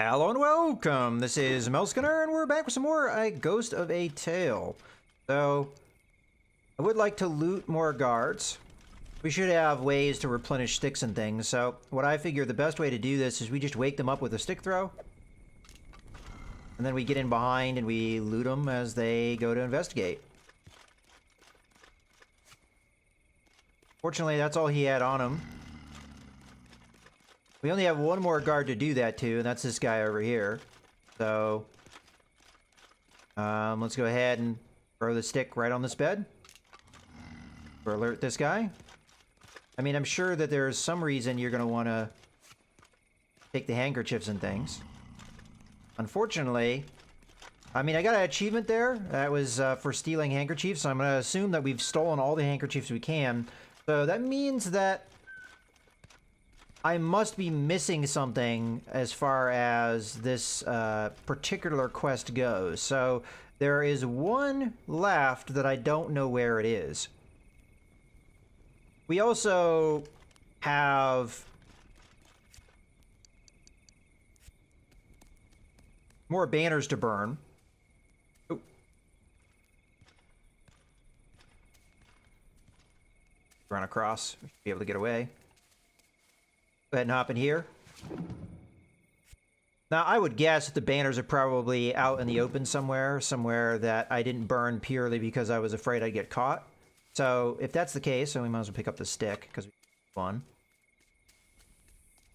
Hello and welcome! This is Melskinner, and we're back with some more Ghost of a Tale. So, I would like to loot more guards. We should have ways to replenish sticks and things, so what I figure the best way to do this is we just wake them up with a stick throw. And then we get in behind and we loot them as they go to investigate. Fortunately, that's all he had on him. We only have one more guard to do that to, and that's this guy over here. So, let's go ahead and throw the stick right on this bed. Or alert this guy. I mean, I'm sure that there's some reason you're going to want to take the handkerchiefs and things. Unfortunately, I mean, I got an achievement there. That was for stealing handkerchiefs, so I'm going to assume that we've stolen all the handkerchiefs we can. So that means that I must be missing something as far as this particular quest goes. So there is one left that I don't know where it is. We also have more banners to burn. Oh. Run across. We should be able to get away. Go ahead and hop in here. Now, I would guess that the banners are probably out in the open somewhere that I didn't burn purely because I was afraid I'd get caught. So, if that's the case, then we might as well pick up the stick, because we have one.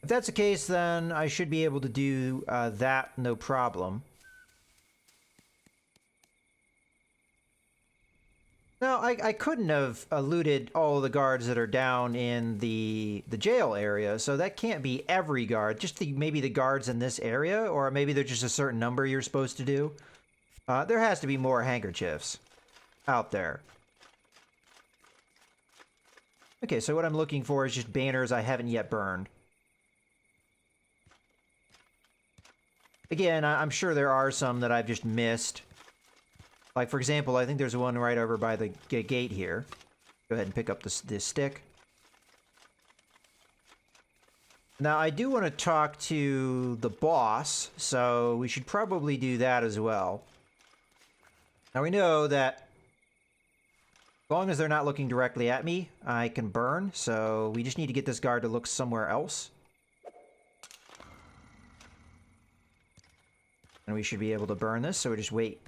If that's the case, then I should be able to do that no problem. No, I couldn't have looted all the guards that are down in the jail area, so that can't be every guard. Just maybe the guards in this area, or maybe there's just a certain number you're supposed to do. There has to be more handkerchiefs out there. Okay, so what I'm looking for is just banners I haven't yet burned. Again, I'm sure there are some that I've just missed. Like, for example, I think there's one right over by the gate here. Go ahead and pick up this stick. Now, I do want to talk to the boss, so we should probably do that as well. Now, we know that as long as they're not looking directly at me, I can burn, so we just need to get this guard to look somewhere else. And we should be able to burn this, so we just wait.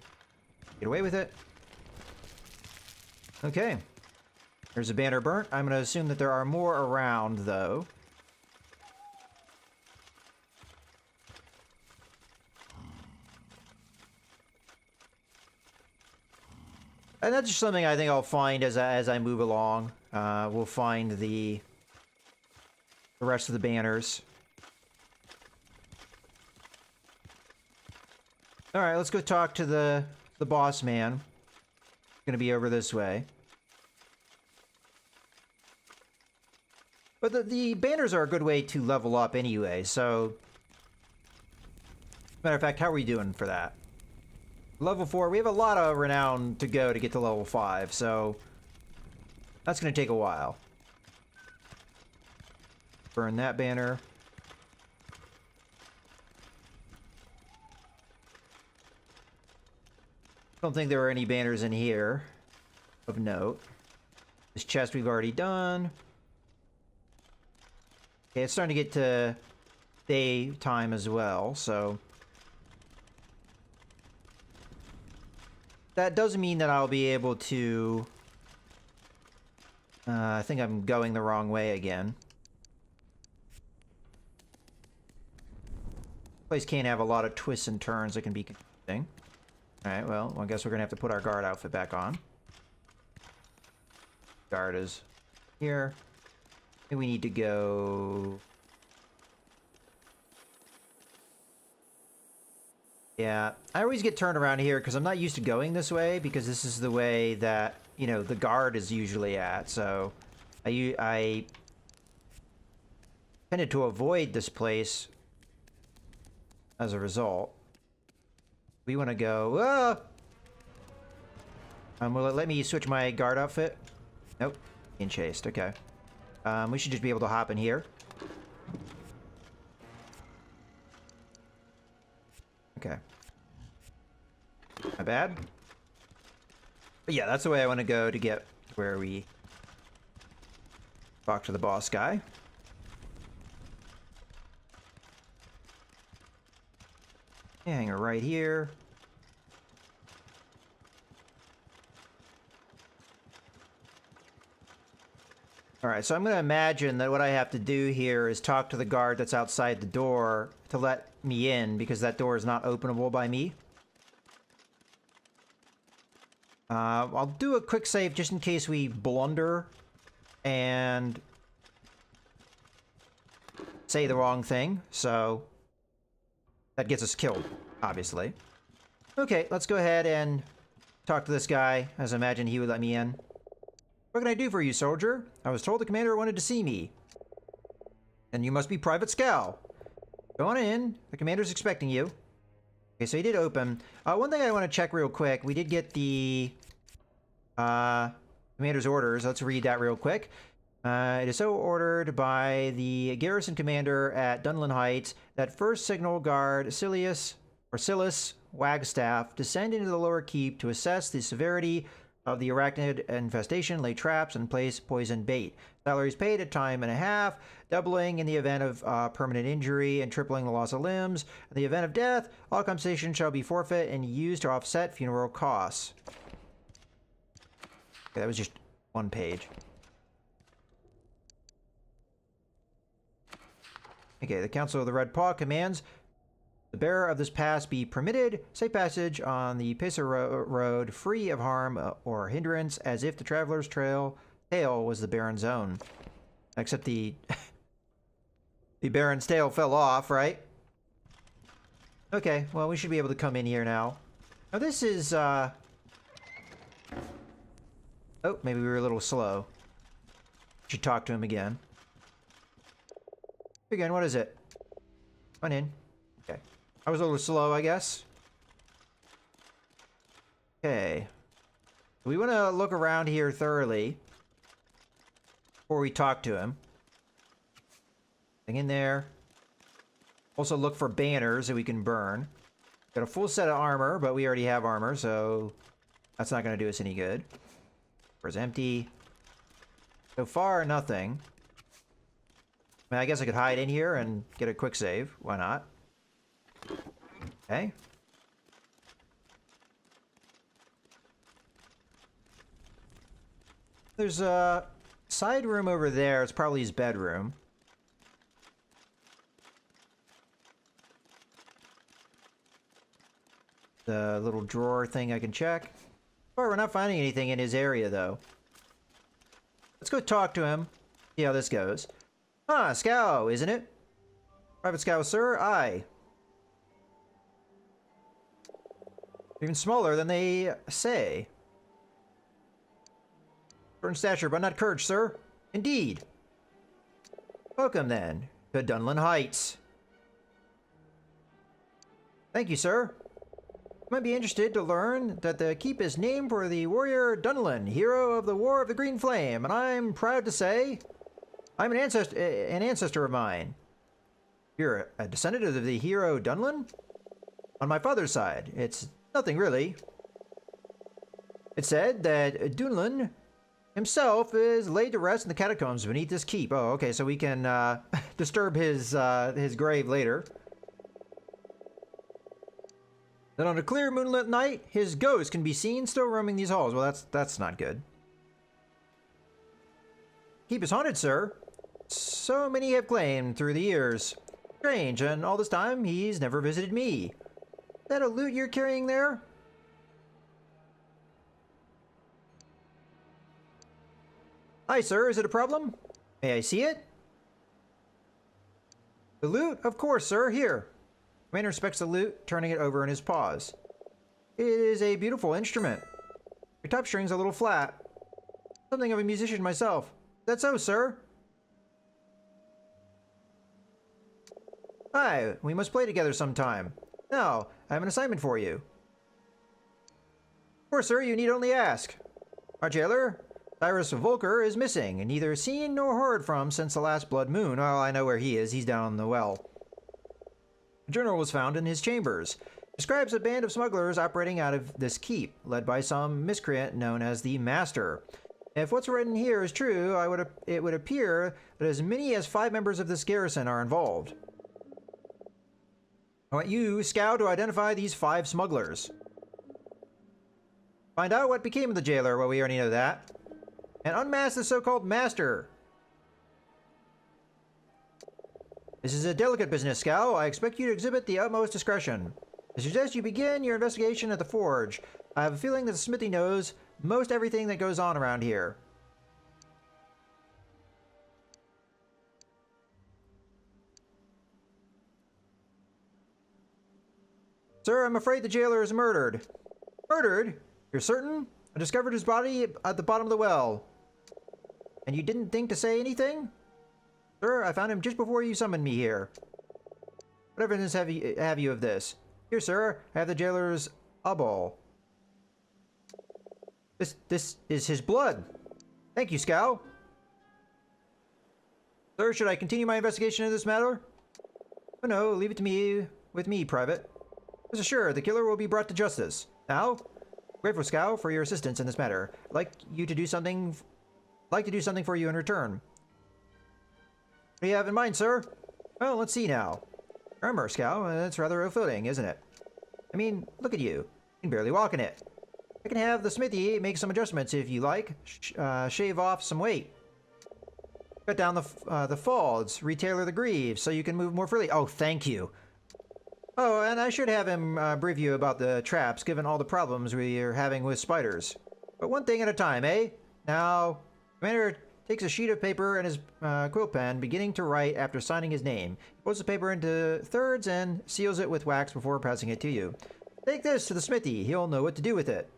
Get away with it. Okay. There's a banner burnt. I'm going to assume that there are more around, though. And that's just something I think I'll find as I move along. We'll find the rest of the banners. All right, let's go talk to the boss man. Gonna be over this way. But the banners are a good way to level up anyway, so... Matter of fact, how are we doing for that? Level 4, we have a lot of renown to go to get to level 5, so... That's gonna take a while. Burn that banner. I don't think there were any banners in here of note. This chest we've already done. Okay, it's starting to get to daytime as well, so... That doesn't mean that I'll be able to... I think I'm going the wrong way again. This place can't have a lot of twists and turns that can be confusing. Alright, well, I guess we're gonna have to put our guard outfit back on. Guard is here. I think we need to go... Yeah, I always get turned around here because I'm not used to going this way because this is the way that, you know, the guard is usually at, so... I tended to avoid this place as a result. We want to go... will it let me switch my guard outfit? Nope. Being chased. Okay. We should just be able to hop in here. Okay. My bad. But yeah, that's the way I want to go to get where we talk to the boss guy. Hang her right here. Alright, so I'm going to imagine that what I have to do here is talk to the guard that's outside the door to let me in, because that door is not openable by me. I'll do a quick save just in case we blunder and say the wrong thing, so that gets us killed, obviously. Okay, let's go ahead and talk to this guy, as I imagine he would let me in. What can I do for you, soldier? I was told the commander wanted to see me. And you must be Private Scow. Go on in. The commander's expecting you. Okay, so he did open. One thing I want to check real quick. We did get the commander's orders. Let's read that real quick. It is so ordered by the garrison commander at Dunlin Heights that first signal guard Silas Wagstaff descend into the lower keep to assess the severity of the arachnid infestation, lay traps, and place poison bait. Salaries paid at time and a half, doubling in the event of permanent injury and tripling the loss of limbs. In the event of death, all compensation shall be forfeit and used to offset funeral costs. Okay, that was just one page. Okay, the Council of the Red Paw commands the bearer of this pass be permitted safe passage on the Pacer road free of harm or hindrance, as if the traveler's tail was the Baron's own. Except the the Baron's tail fell off, right? Okay, well, we should be able to come in here now. Now this is oh, maybe we were a little slow. Should talk to him again. Again, what is it? Come on in. Okay. I was a little slow, I guess. Okay. We want to look around here thoroughly before we talk to him. Thing in there. Also look for banners that we can burn. Got a full set of armor, but we already have armor, so that's not going to do us any good. Where's empty? So far, nothing. I mean, I guess I could hide in here and get a quick save. Why not? Okay. There's a side room over there. It's probably his bedroom. The little drawer thing I can check. Oh, we're not finding anything in his area, though. Let's go talk to him. See how this goes. Ah, Scow, isn't it? Private Scow, sir? Aye. Even smaller than they say. Short in stature, but not courage, sir. Indeed. Welcome, then, to Dunlin Heights. Thank you, sir. You might be interested to learn that the keep is named for the warrior Dunlin, hero of the War of the Green Flame, and I'm proud to say I'm an ancestor of mine. You're a descendant of the hero Dunlin? On my father's side, it's nothing really. It's said that Dunlin himself is laid to rest in the catacombs beneath this keep. Oh, okay, so we can disturb his grave later. Then on a clear moonlit night, his ghost can be seen still roaming these halls. Well, that's not good. Keep is haunted, sir. So many have claimed through the years. Strange, and all this time he's never visited me. Is that a loot you're carrying there? Hi, sir. Is it a problem? May I see it? The loot? Of course, sir. Here. Commander inspects the loot, turning it over in his paws. It is a beautiful instrument. Your top string's a little flat. Something of a musician myself. Is that so, sir? Hi, we must play together sometime. Now, I have an assignment for you. Of course, sir, you need only ask. Our jailer, Cyrus Volker, is missing, and neither seen nor heard from since the last blood moon. Well, I know where he is. He's down in the well. A journal was found in his chambers. Describes a band of smugglers operating out of this keep, led by some miscreant known as the Master. If what's written here is true, it would appear that as many as 5 members of this garrison are involved. I want you, Scout, to identify these 5 smugglers. Find out what became of the jailer, well, we already know that. And unmask the so-called Master. This is a delicate business, Scout. I expect you to exhibit the utmost discretion. I suggest you begin your investigation at the forge. I have a feeling that the smithy knows most everything that goes on around here. Sir, I'm afraid the jailer is murdered. Murdered? You're certain? I discovered his body at the bottom of the well. And you didn't think to say anything? Sir, I found him just before you summoned me here. What evidence have you of this? Here, sir, I have the jailer's eyeball. This is his blood. Thank you, Scout. Sir, should I continue my investigation in this matter? Oh no, leave it to me, with me, Private. Rest assured, the killer will be brought to justice. Now, grateful, Scout, for your assistance in this matter. I'd like to do something for you in return. What do you have in mind, sir? Well, let's see now. Armor, Scout, that's rather ill-fitting, isn't it? I mean, look at you. You can barely walk in it. I can have the smithy make some adjustments if you like. Shave off some weight. Cut down the folds, retailor the greaves, so you can move more freely. Oh, thank you. Oh, and I should have him brief you about the traps, given all the problems we are having with spiders. But one thing at a time, eh? Now, Commander takes a sheet of paper and his quill pen, beginning to write after signing his name. He folds the paper into thirds and seals it with wax before passing it to you. Take this to the smithy. He'll know what to do with it.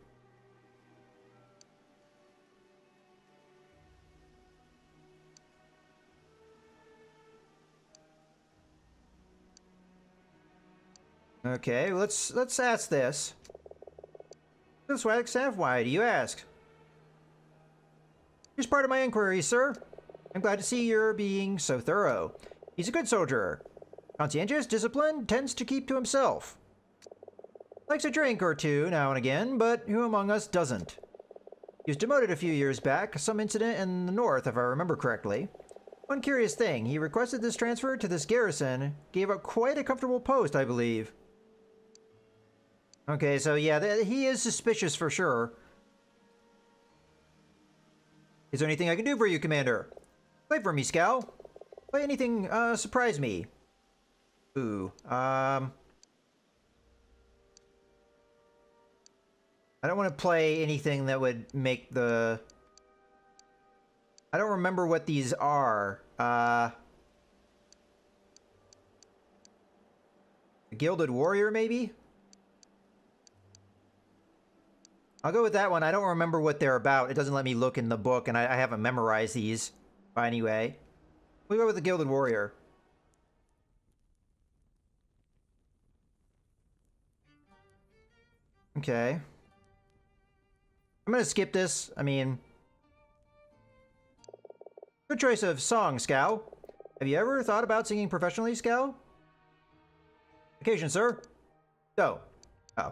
Okay, let's ask this. This wax staff, why do you ask? Here's part of my inquiry, sir. I'm glad to see you're being so thorough. He's a good soldier. Conscientious, disciplined, tends to keep to himself. Likes a drink or two now and again, but who among us doesn't? He was demoted a few years back, some incident in the north, if I remember correctly. One curious thing, he requested this transfer to this garrison, gave up quite a comfortable post, I believe. Okay, so yeah, he is suspicious for sure. Is there anything I can do for you, Commander? Play for me, Scout. Play anything, surprise me. Ooh, I don't want to play anything that would make the... I don't remember what these are. The Gilded Warrior, maybe? I'll go with that one. I don't remember what they're about. It doesn't let me look in the book, and I haven't memorized these. But anyway, we'll go with the Gilded Warrior. Okay. I'm gonna skip this. I mean... Good choice of song, Scout. Have you ever thought about singing professionally, Scout? Occasion, sir. Go. Oh.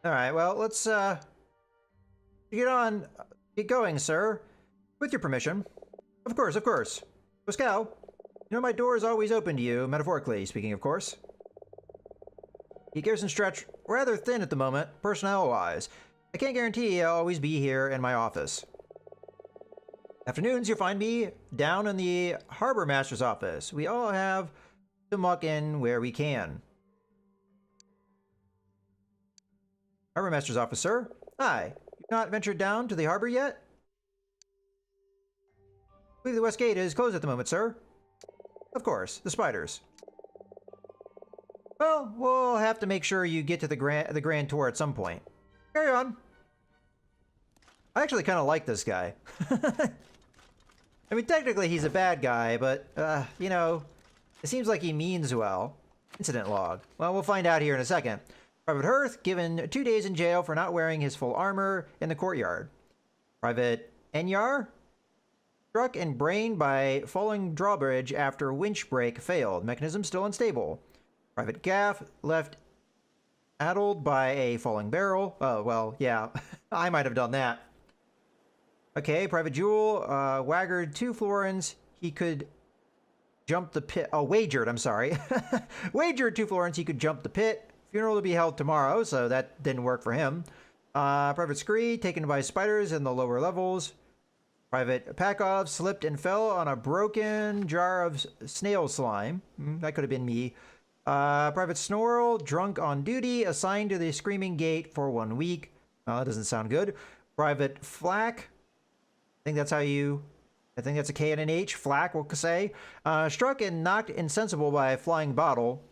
Alright, well, let's, get going, sir. With your permission. Of course, of course. So, Scout, you know my door is always open to you, metaphorically speaking, of course. The garrison stretched rather thin at the moment, personnel-wise. I can't guarantee I'll always be here in my office. Afternoons, you'll find me down in the Harbor Master's office. We all have to muck in where we can. Harbor Master's office, sir. Hi. You've not ventured down to the harbor yet? I believe the west gate is closed at the moment, sir. Of course, the spiders. Well, we'll have to make sure you get to the grand tour at some point. Carry on. I actually kind of like this guy. I mean, technically he's a bad guy, but, you know, it seems like he means well. Incident log. Well, we'll find out here in a second. Private Hearth, given 2 days in jail for not wearing his full armor in the courtyard. Private Enyar? Struck and brained by falling drawbridge after winch break failed. Mechanism still unstable. Private Gaff left addled by a falling barrel. Oh, well, yeah. I might have done that. Okay, Private Jewel waggered 2 florins. He could jump the pit. Oh, wagered, I'm sorry. Wagered 2 florins. He could jump the pit. Funeral to be held tomorrow, so that didn't work for him. Private Scree taken by spiders in the lower levels. Private Pakov slipped and fell on a broken jar of snail slime. That could have been me. Private Snorl, drunk on duty, assigned to the Screaming Gate for 1 week. That doesn't sound good. Private Flack, I think that's a K and an H. Flack, we'll say. Struck and knocked insensible by a flying bottle.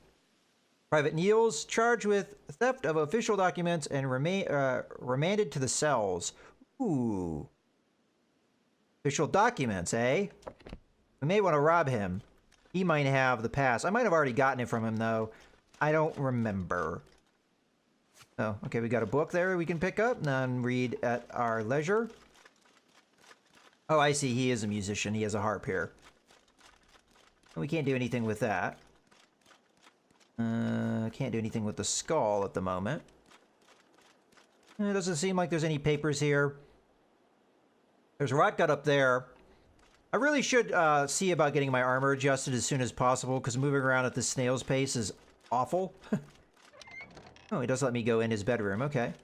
Private Niels, charged with theft of official documents and remanded to the cells. Ooh. Official documents, eh? We may want to rob him. He might have the pass. I might have already gotten it from him, though. I don't remember. Oh, okay, we got a book there we can pick up and read at our leisure. Oh, I see. He is a musician. He has a harp here. We can't do anything with that. Can't do anything with the skull at the moment. It doesn't seem like there's any papers here. There's a rotgut up there. I really should see about getting my armor adjusted as soon as possible, because moving around at this snail's pace is awful. Oh, he does let me go in his bedroom. Okay.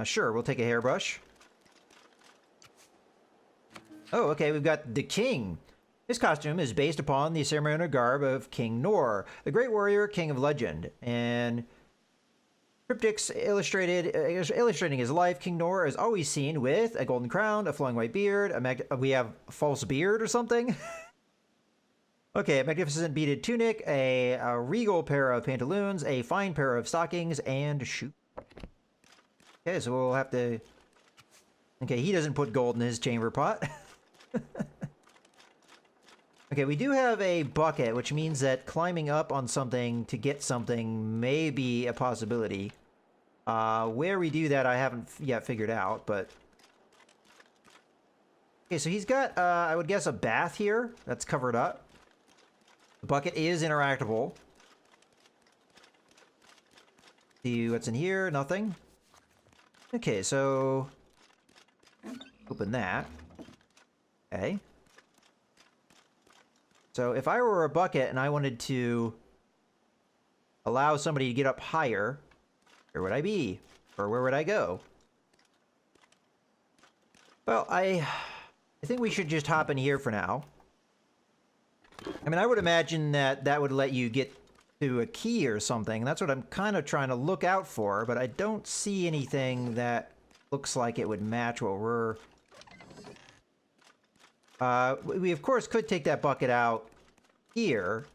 Sure, we'll take a hairbrush. Oh, okay, we've got the king. His costume is based upon the ceremonial garb of King Nor, the great warrior, king of legend. And cryptics illustrating his life. King Nor is always seen with a golden crown, a flowing white beard, we have false beard or something. Okay, a magnificent beaded tunic, a regal pair of pantaloons, a fine pair of stockings, and shoes. Okay, so we'll have to... Okay, he doesn't put gold in his chamber pot. Okay, we do have a bucket, which means that climbing up on something to get something may be a possibility. Where we do that, I haven't yet figured out, but... Okay, so he's got, I would guess, a bath here that's covered up. The bucket is interactable. See what's in here? Nothing. Okay, so... Open that. Okay. So if I were a bucket and I wanted to allow somebody to get up higher, where would I be? Or where would I go? Well, I think we should just hop in here for now. I mean, I would imagine that that would let you get to a key or something. That's what I'm kind of trying to look out for, but I don't see anything that looks like it would match what we're... we of course could take that bucket out here,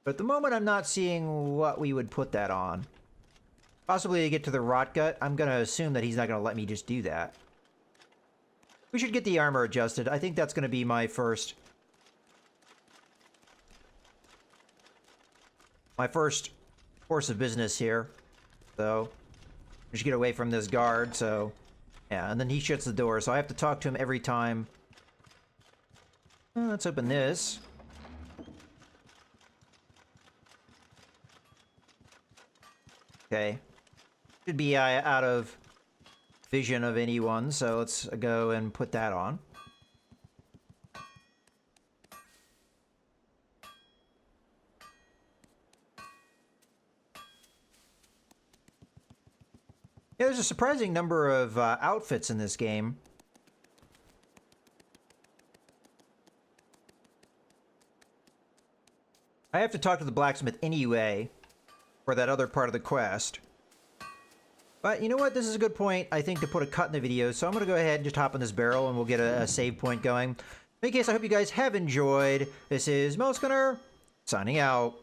but at the moment I'm not seeing what we would put that on. Possibly to get to the rotgut. I'm gonna assume that he's not gonna let me just do that. We should get the armor adjusted. I think that's gonna be my first course of business here. So we should get away from this guard. So yeah, and then he shuts the door, so I have to talk to him every time. Let's open this. Okay. Should be out of vision of anyone, so let's go and put that on. Yeah, there's a surprising number of outfits in this game. I have to talk to the blacksmith anyway for that other part of the quest. But you know what? This is a good point, I think, to put a cut in the video. So I'm going to go ahead and just hop on this barrel and we'll get a save point going. In any case, I hope you guys have enjoyed. This is Melsgunner, signing out.